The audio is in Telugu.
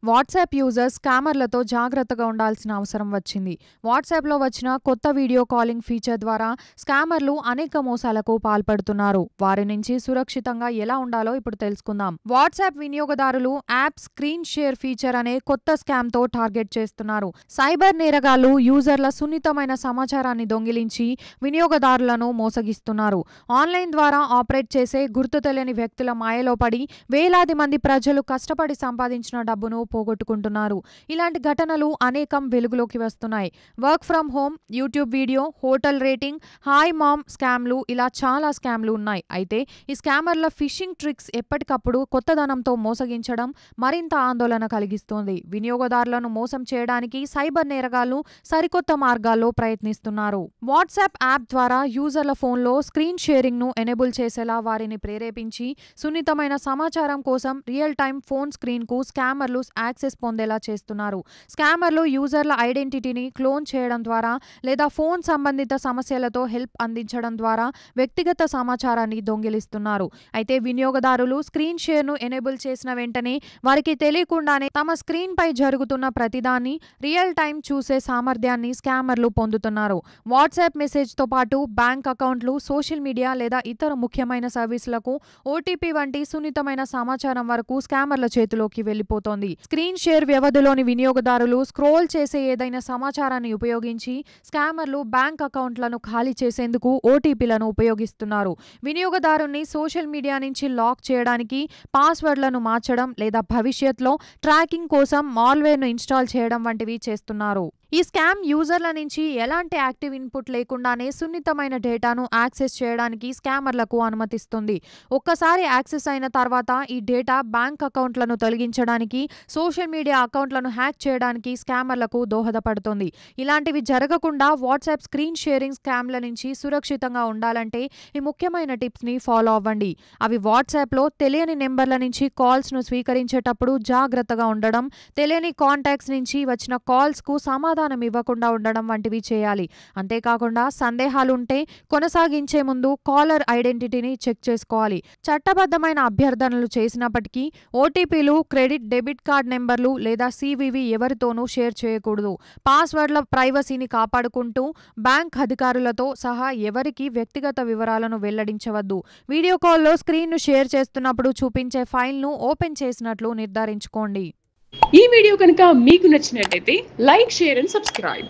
వాట్సాప్ యూజర్స్ స్కామర్లతో జాగ్రత్తగా ఉండాల్సిన అవసరం వచ్చింది. వాట్సాప్లో వచ్చిన కొత్త వీడియో కాలింగ్ ఫీచర్ ద్వారా స్కామర్లు అనేక మోసాలకు పాల్పడుతున్నారు. వారి నుంచి సురక్షితంగా ఎలా ఉండాలో ఇప్పుడు తెలుసుకుందాం. వాట్సాప్ వినియోగదారులు యాప్ స్క్రీన్ షేర్ ఫీచర్ అనే కొత్త స్కామ్తో టార్గెట్ చేస్తున్నారు. సైబర్ నేరగాళ్లు యూజర్ల సున్నితమైన సమాచారాన్ని దొంగిలించి వినియోగదారులను మోసగిస్తున్నారు. ఆన్లైన్ ద్వారా ఆపరేట్ చేసే గుర్తు తెలియని వ్యక్తుల మాయలో పడి వేలాది మంది ప్రజలు కష్టపడి సంపాదించిన డబ్బును పోగొట్టుకుంటున్నారు. ఇలాంటి ఘటనలు అనేకం వెలుగులోకి వస్తున్నాయి. Work from home, YouTube video, hotel rating, hi mom స్కామ్లు, ఇలా చాలా స్కామ్లు ఉన్నాయి. అయితే ఈ స్కామర్ల ఫిషింగ్ ట్రిక్స్ ఎప్పటికప్పుడు కొత్తదనంతో మోసగించడం మరింత ఆందోళన కలిగిస్తోంది. వినియోగదారులను మోసం చేయడానికి సైబర్ నేరగాళ్లు సరికొత్త మార్గాల్లో ప్రయత్నిస్తున్నారు. వాట్సాప్ యాప్ ద్వారా యూజర్ల ఫోన్లో స్క్రీన్ షేరింగ్ ను ఎనేబుల్ చేసేలా వారిని ప్రేరేపించి సున్నితమైన సమాచారం కోసం రియల్ టైమ్ ఫోన్ స్క్రీన్ కు స్కామర్లు యాక్సెస్ పొందేలా చేస్తున్నారు. స్కామర్లు యూజర్ల ఐడెంటిటీని క్లోన్ చేయడం ద్వారా లేదా ఫోన్ సంబంధిత సమస్యలతో హెల్ప్ అందించడం ద్వారా వ్యక్తిగత సమాచారాన్ని దొంగిలిస్తున్నారు. అయితే వినియోగదారులు స్క్రీన్ షేర్ ను ఎనేబుల్ చేసిన వెంటనే వారికి తెలియకుండానే తమ స్క్రీన్ పై జరుగుతున్న ప్రతిదాన్ని రియల్ టైమ్ చూసే సామర్థ్యాన్ని స్కామర్లు పొందుతున్నారు. వాట్సాప్ మెసేజ్ తో పాటు బ్యాంక్ అకౌంట్లు, సోషల్ మీడియా లేదా ఇతర ముఖ్యమైన సర్వీసులకు ఓటీపీ వంటి సున్నితమైన సమాచారం వరకు స్కామర్ల చేతిలోకి వెళ్లిపోతోంది. స్క్రీన్ షేర్ వ్యవధిలోని వినియోగదారులు స్క్రోల్ చేసే ఏదైనా సమాచారాన్ని ఉపయోగించి స్కామర్లు బ్యాంక్ అకౌంట్లను ఖాళీ చేసేందుకు ఓటీపీలను ఉపయోగిస్తున్నారు. వినియోగదారుని సోషల్ మీడియా నుంచి లాక్ చేయడానికి పాస్వర్డ్లను మార్చడం లేదా భవిష్యత్తులో ట్రాకింగ్ కోసం మాల్వేర్ను ఇన్స్టాల్ చేయడం వంటివి చేస్తున్నారు. ఈ స్కామ్ యూజర్ల నుంచి ఎలాంటి యాక్టివ్ ఇన్పుట్ లేకుండానే సున్నితమైన డేటాను యాక్సెస్ చేయడానికి స్కామర్లకు అనుమతిస్తుంది. ఒక్కసారి యాక్సెస్ అయిన తర్వాత ఈ డేటా బ్యాంక్ అకౌంట్లను తొలగించడానికి, సోషల్ మీడియా అకౌంట్లను హ్యాక్ చేయడానికి స్కామర్లకు దోహదపడుతుంది. ఇలాంటివి జరగకుండా వాట్సాప్ స్క్రీన్ షేరింగ్ స్కామ్ల నుంచి సురక్షితంగా ఉండాలంటే ఈ ముఖ్యమైన టిప్స్ ని ఫాలో అవ్వండి. అవి వాట్సాప్లో తెలియని నెంబర్ల నుంచి కాల్స్ ను స్వీకరించేటప్పుడు జాగ్రత్తగా ఉండడం, తెలియని కాంటాక్ట్స్ నుంచి వచ్చిన కాల్స్ కు సమాధానం ఇవ్వకుండా ఉండడం వంటివి చేయాలి. అంతేకాకుండా సందేహాలుంటే కొనసాగించే ముందు కాలర్ ఐడెంటిటీని చెక్ చేసుకోవాలి. చట్టబద్ధమైన అభ్యర్థనలు చేసినప్పటికీ ఓటీపీలు, క్రెడిట్, డెబిట్ కార్డ్ నెంబర్లు లేదా సివివి ఎవరితోనూ షేర్ చేయకూడదు. పాస్వర్డ్ల ప్రైవసీని కాపాడుకుంటూ బ్యాంక్ అధికారులతో సహా ఎవరికి వ్యక్తిగత వివరాలను వెల్లడించవద్దు. వీడియో కాల్లో స్క్రీన్ను షేర్ చేస్తున్నప్పుడు చూపించే ఫైల్ను ఓపెన్ చేసినట్లు నిర్ధారించుకోండి. ఈ వీడియో కనుక మీకు నచ్చినట్లయితే లైక్, షేర్ అండ్ సబ్స్క్రైబ్.